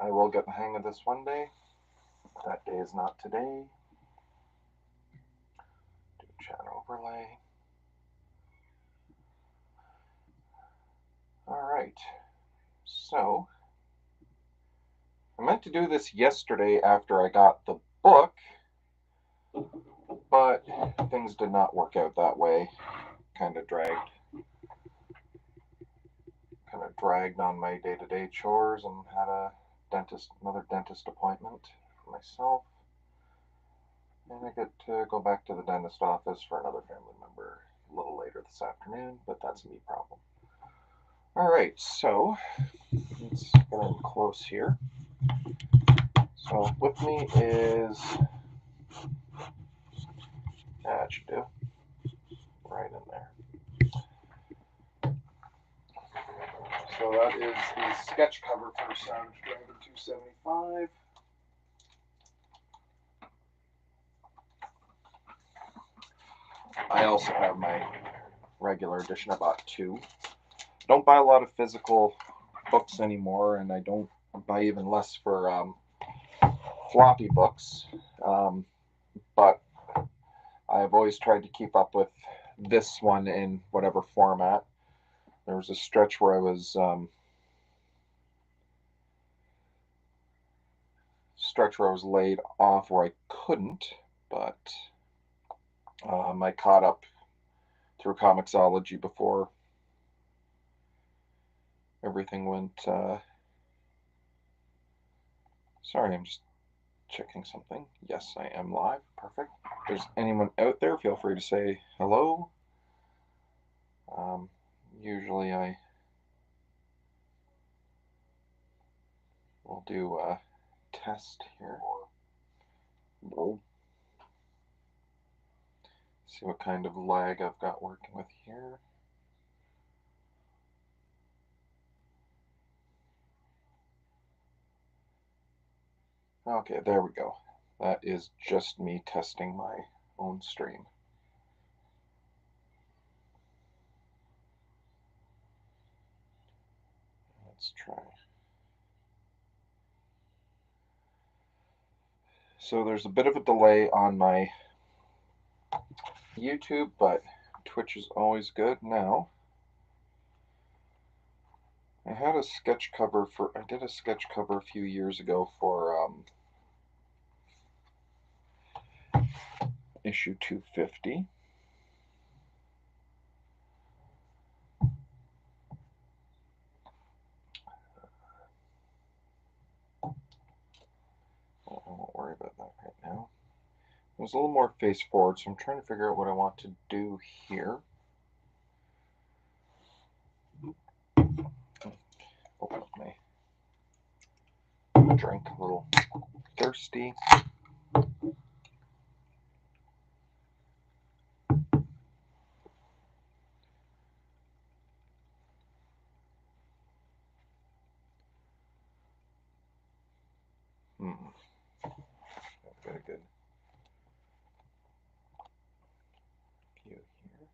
I will get the hang of this one day. That day is not today. Do chat overlay. Alright. So, I meant to do this yesterday after I got the book, but things did not work out that way. Kind of dragged on my day-to-day chores and had another dentist appointment for myself. And I get to go back to the dentist office for another family member a little later this afternoon, but that's a me problem. Alright, so let's get in close here. So with me is, that should do, right in there. So that is the sketch cover for Savage Dragon 275. I also have my regular edition. I bought two. Don't buy a lot of physical books anymore, and I don't buy even less for floppy books. But I've always tried to keep up with this one in whatever format. There was a stretch where I was laid off where I couldn't, but I caught up through Comixology before everything went. Sorry, I'm just checking something. Yes, I am live. Perfect. If there's anyone out there, feel free to say hello. Usually I will do a test here. Whoa. See what kind of lag I've got working with here. Okay, there we go. That is just me testing my own stream. Let's try. So there's a bit of a delay on my YouTube, but Twitch is always good now. I did a sketch cover a few years ago for issue 250. I won't worry about that right now. It was a little more face forward, so I'm trying to figure out what I want to do here. Open up my drink, a little thirsty. Got a good view here.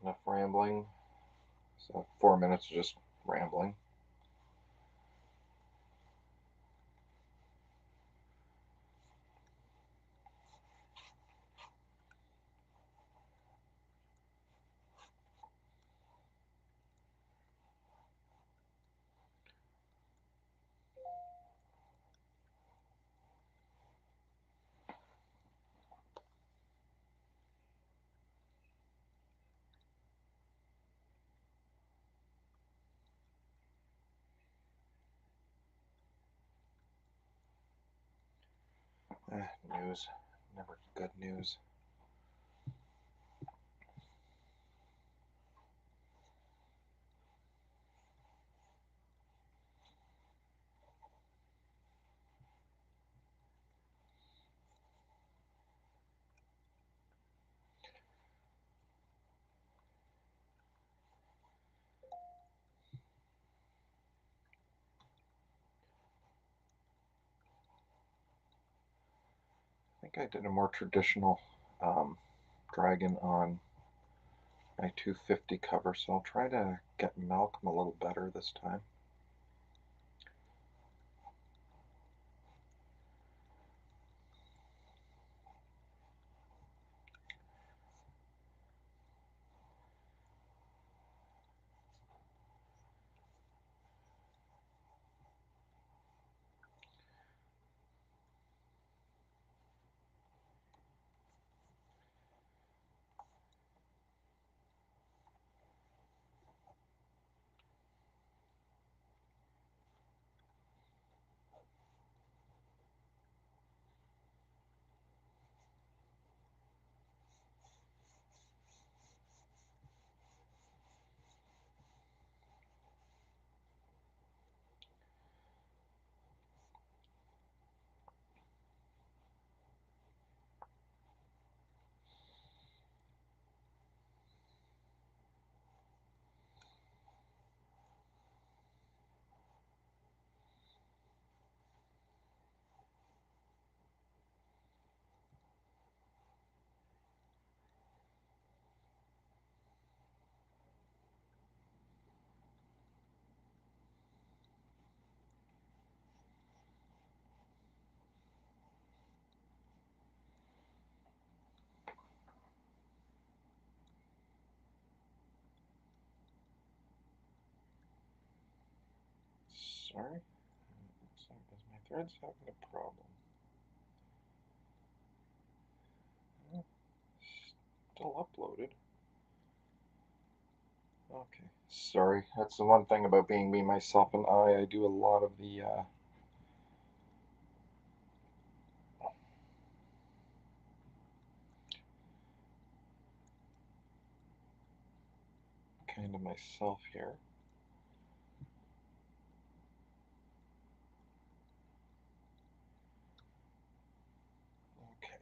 Enough rambling. So 4 minutes of just rambling. News. Never good news. think I did a more traditional dragon on my 250 cover, so I'll try to get Malcolm a little better this time. Sorry, looks like my thread's having a problem. Still uploaded. Okay, sorry. That's the one thing about being me, myself, and I do a lot of the kind of myself here. Okay.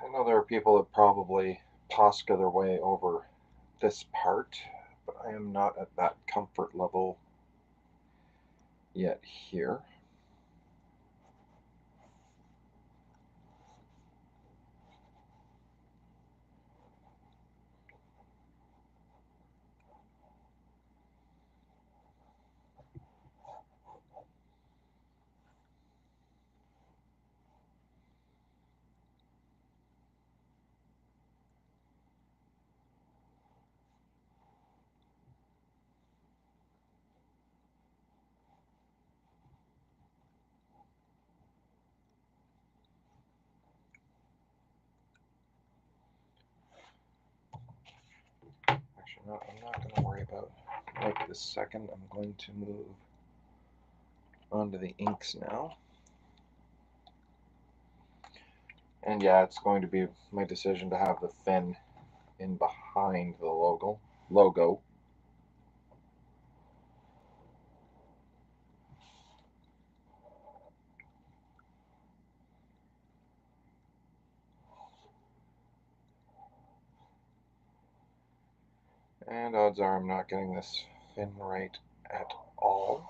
I know there are people that probably Posca their way over this part, but I am not at that comfort level yet here. Actually, no, I'm not going to worry about right this second. I'm going to move onto the inks now. And yeah, it's going to be my decision to have the fin in behind the logo. And odds are I'm not getting this fin right at all.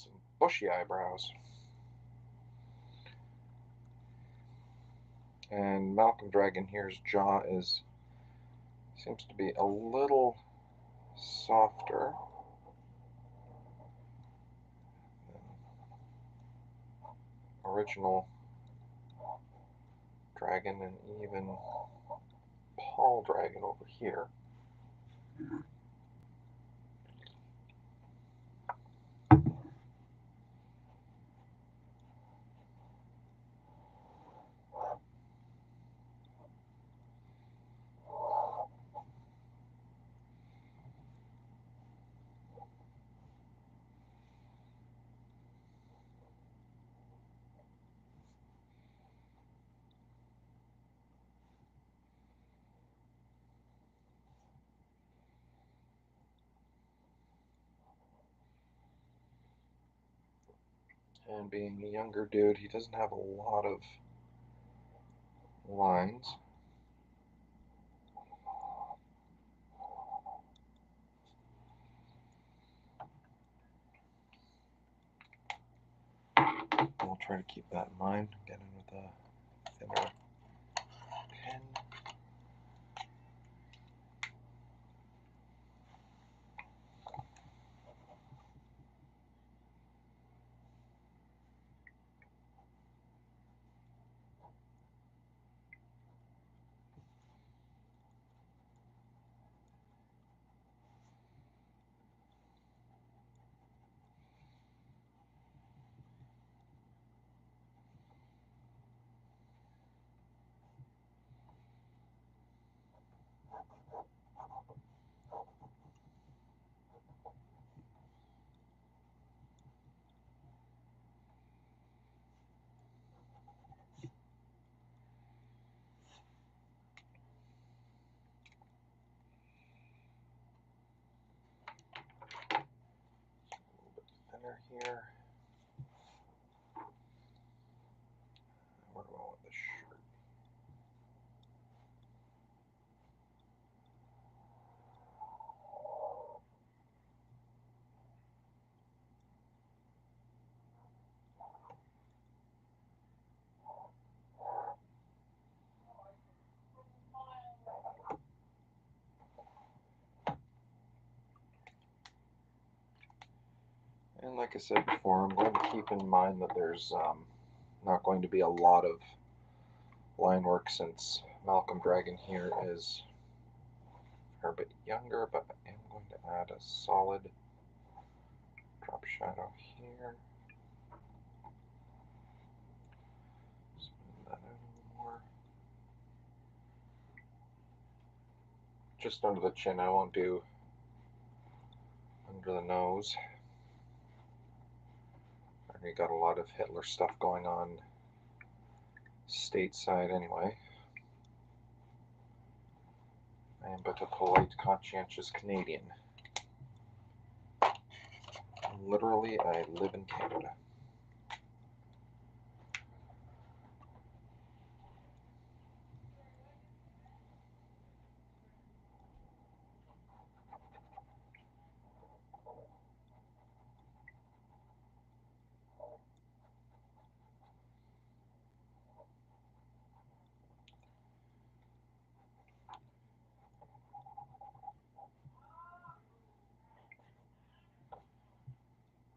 some bushy eyebrows. And Malcolm Dragon here's jaw seems to be a little softer than original Dragon and even Paul Dragon over here. And being a younger dude, he doesn't have a lot of lines. We'll try to keep that in mind. Get in with a thinner pen. Here. Where do I want this shirt? And like I said before, I'm going to keep in mind that there's not going to be a lot of line work since Malcolm Dragon here is a bit younger, but I am going to add a solid drop shadow here. Smooth that out a little more. Just under the chin, I won't do under the nose. I already got a lot of Hitler stuff going on stateside anyway. I am but a polite, conscientious Canadian. Literally, I live in Canada.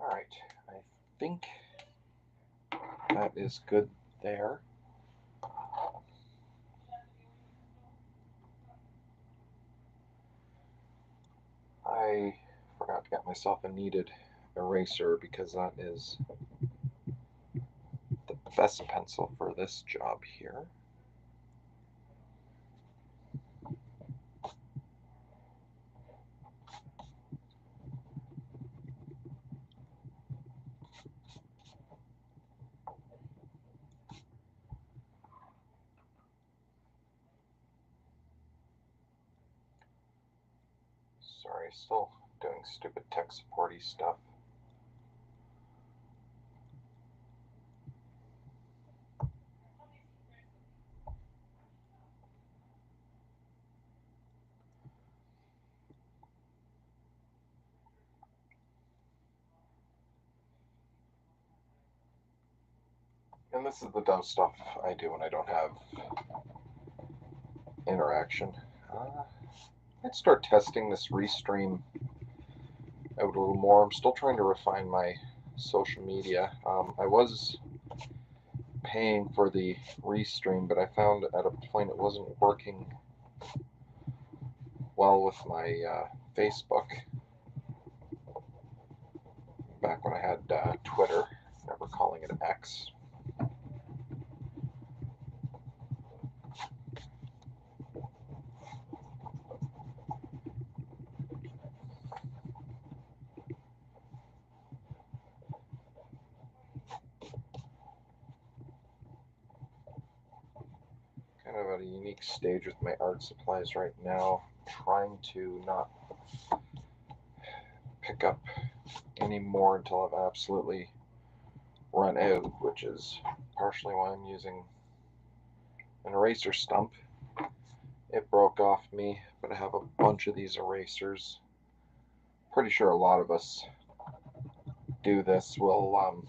Alright, I think that is good there. I forgot to get myself a kneaded eraser because that is the best pencil for this job here. Sorry, still doing stupid tech supporty stuff. And this is the dumb stuff I do when I don't have interaction. I'd start testing this Restream out a little more. I'm still trying to refine my social media. I was paying for the Restream, but I found at a point it wasn't working well with my Facebook. Back when I had Twitter, never calling it X. Kind of at a unique stage with my art supplies right now, trying to not pick up any more until I've absolutely run out, which is partially why I'm using an eraser stump. It broke off me, but I have a bunch of these erasers. Pretty sure a lot of us do this. We'll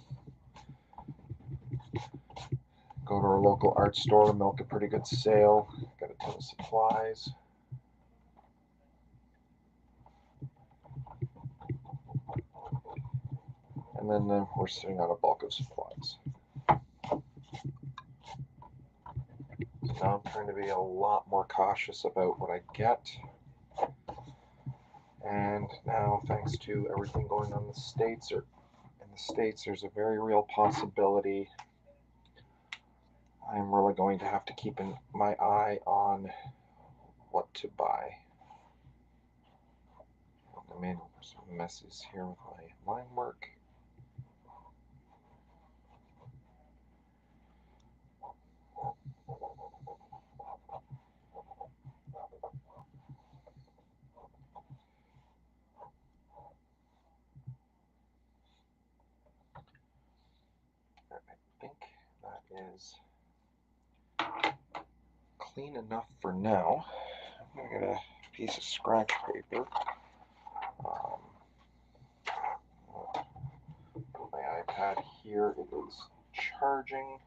go to our local art store, milk a pretty good sale, got a ton of supplies. And then we're sitting on a bulk of supplies. So now I'm trying to be a lot more cautious about what I get. And now, thanks to everything going on in the States, there's a very real possibility I'm really going to have to keep my eye on what to buy. I made some messes here with my line work. I think that is clean enough for now. I'm going to get a piece of scratch paper. My iPad here, it is charging.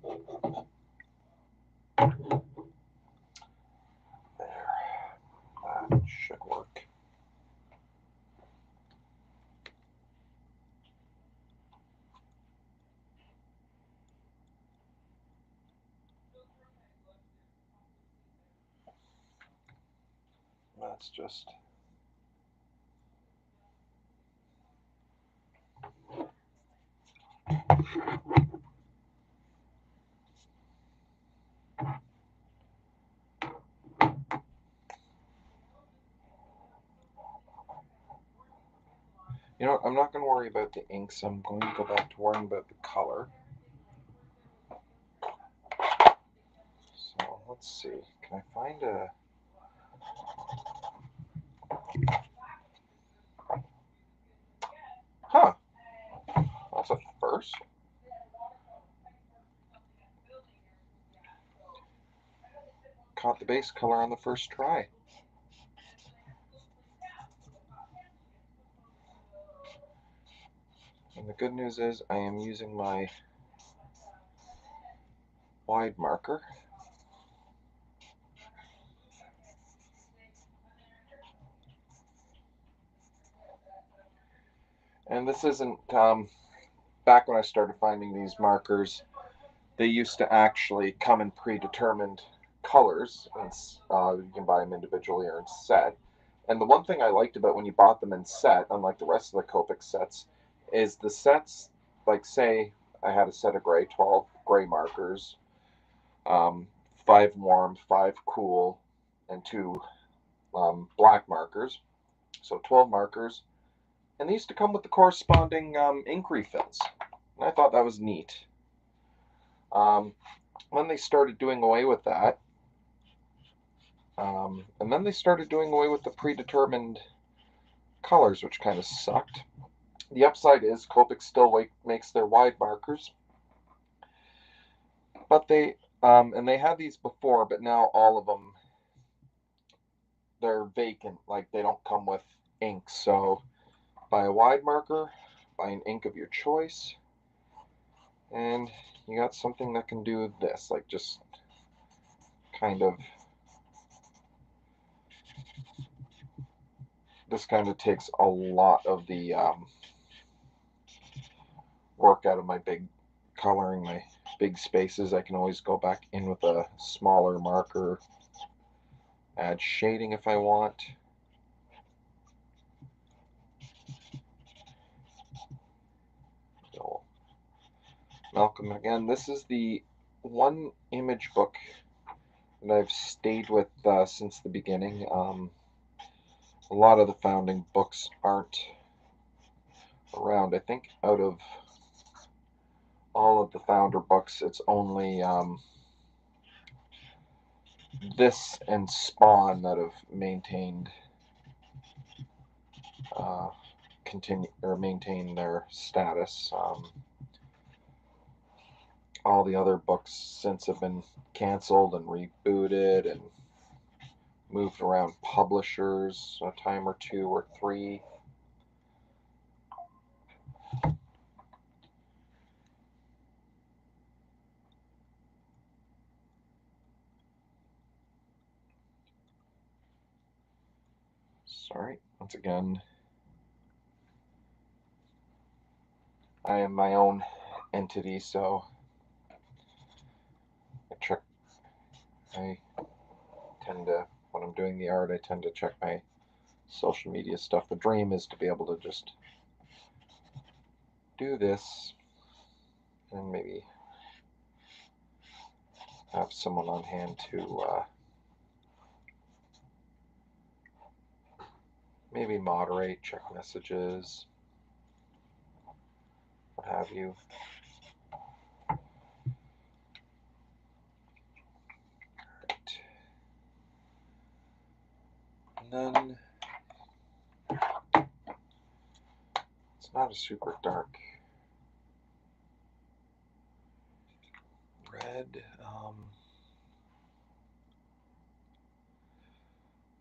There, that should work. That's just you know, I'm not going to worry about the inks. I'm going to go back to worrying about the color. So let's see. Can I find a... Huh. That's a first. Caught the base color on the first try. And the good news is I am using my wide marker. And this isn't, back when I started finding these markers, they used to actually come in predetermined colors, and you can buy them individually or in set. And the one thing I liked about when you bought them in set, unlike the rest of the Copic sets, is the sets, like say I had a set of 12 gray markers, 5 warm, 5 cool, and 2 black markers. So 12 markers. And they used to come with the corresponding ink refills. And I thought that was neat. When they started doing away with that, and then they started doing away with the predetermined colors, which kind of sucked. The upside is Copic still makes their wide markers, but and they had these before, but now all of them, they're vacant, like they don't come with ink. So buy a wide marker, buy an ink of your choice, And you got something that can do this, like just kind of, this kind of takes a lot of the work out of my big coloring, my big spaces. I can always go back in with a smaller marker, add shading if I want. So, Malcolm again, this is the one image book that I've stayed with since the beginning. A lot of the founding books aren't around. I think out of all of the founder books, it's only this and Spawn that have maintained maintain their status. All the other books since have been canceled and rebooted and moved around publishers a time or two or three. Sorry, once again, I am my own entity, so I tend to, when I'm doing the art, I tend to check my social media stuff. The dream is to be able to just do this and maybe have someone on hand to maybe moderate, check messages, what have you. And then it's not a super dark red,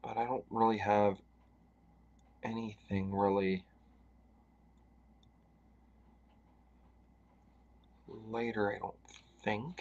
but I don't really have anything really later, I don't think.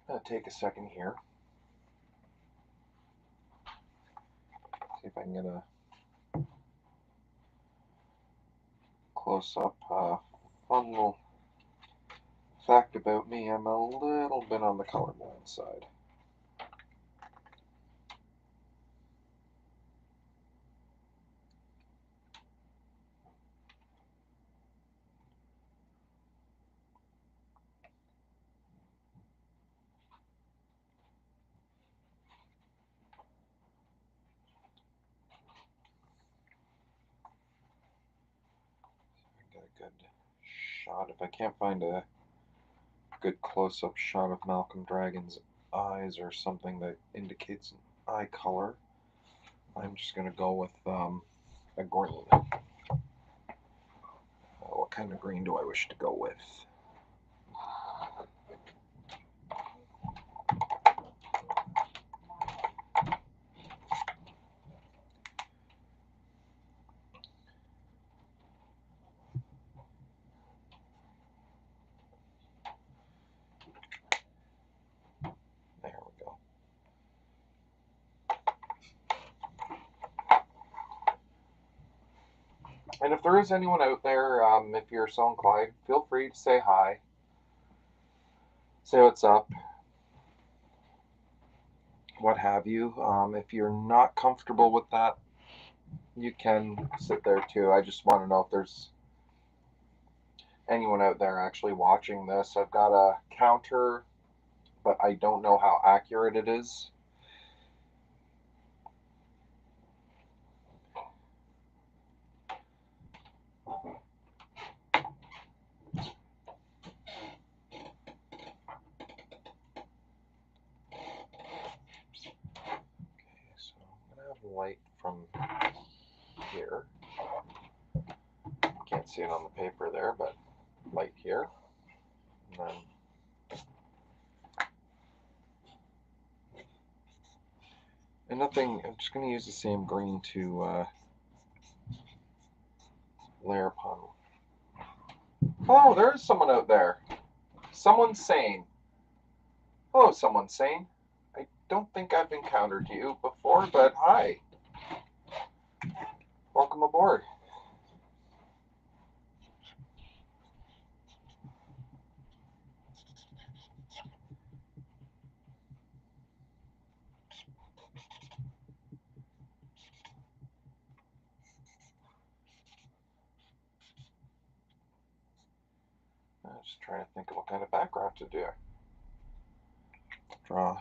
I'll take a second here. See if I can get a close-up. Fun little fact about me, I'm a little bit on the colorblind side. Get a good shot. If I can't find a good close-up shot of Malcolm Dragon's eyes or something that indicates an eye color, I'm just going to go with a green. What kind of green do I wish to go with? And if there is anyone out there, if you're so inclined, feel free to say hi, say what's up, what have you. If you're not comfortable with that, you can sit there too. I just want to know if there's anyone out there actually watching this. I've got a counter, but I don't know how accurate it is. Okay, so I'm going to have light from here. Can't see it on the paper there, but light here. And then and nothing, I'm just going to use the same green to layer upon. Oh, there is someone out there. Someone sane. Hello, someone sane. I don't think I've encountered you before, but hi. Welcome aboard. I'm just trying to think of what kind of background to do. Draw.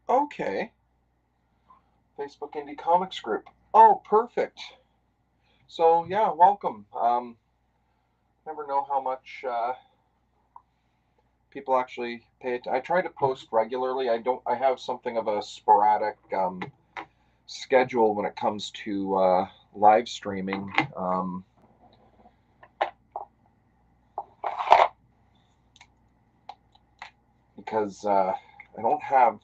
Okay. Facebook Indie Comics Group. Oh, perfect. So yeah, welcome. Never know how much people actually pay it. I try to post regularly. I have something of a sporadic schedule when it comes to live streaming. Because I don't have.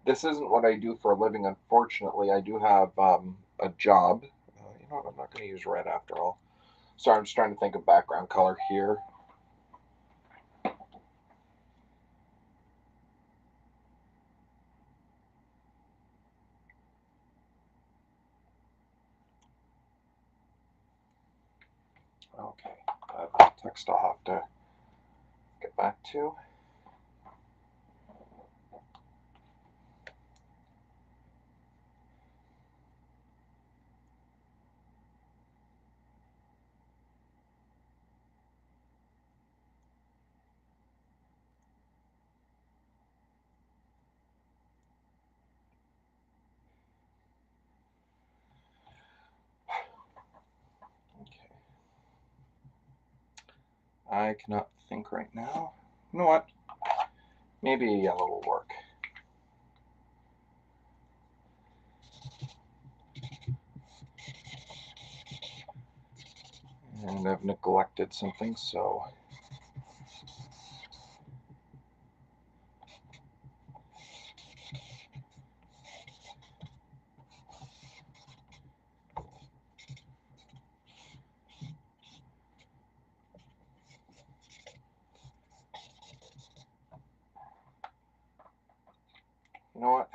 This isn't what I do for a living, unfortunately. I do have a job. You know what? I'm not going to use red after all. Sorry, I'm just trying to think of background color here. Okay, that text I'll have to get back to. Okay. I cannot think right now. You know what? Maybe a yellow will work. And I've neglected something, so you know what?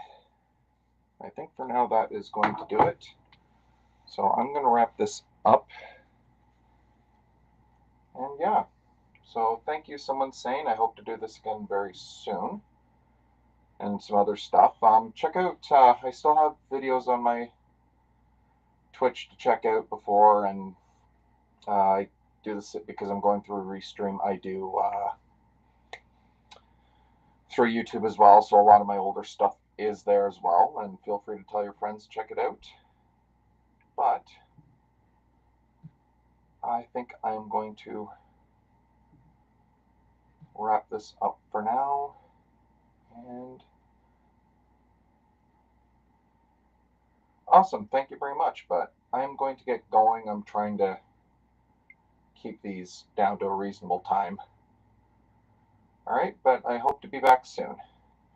I think for now that is going to do it. So I'm going to wrap this up. And yeah, so thank you, someone sane. I hope to do this again very soon. And some other stuff. Check out, I still have videos on my Twitch to check out before, and I do this because I'm going through a restream. I do through YouTube as well, so a lot of my older stuff is there as well, and feel free to tell your friends to check it out. But I think I'm going to wrap this up for now, and awesome, thank you very much, but I am going to get going. I'm trying to keep these down to a reasonable time. All right, but I hope to be back soon.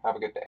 Have a good day.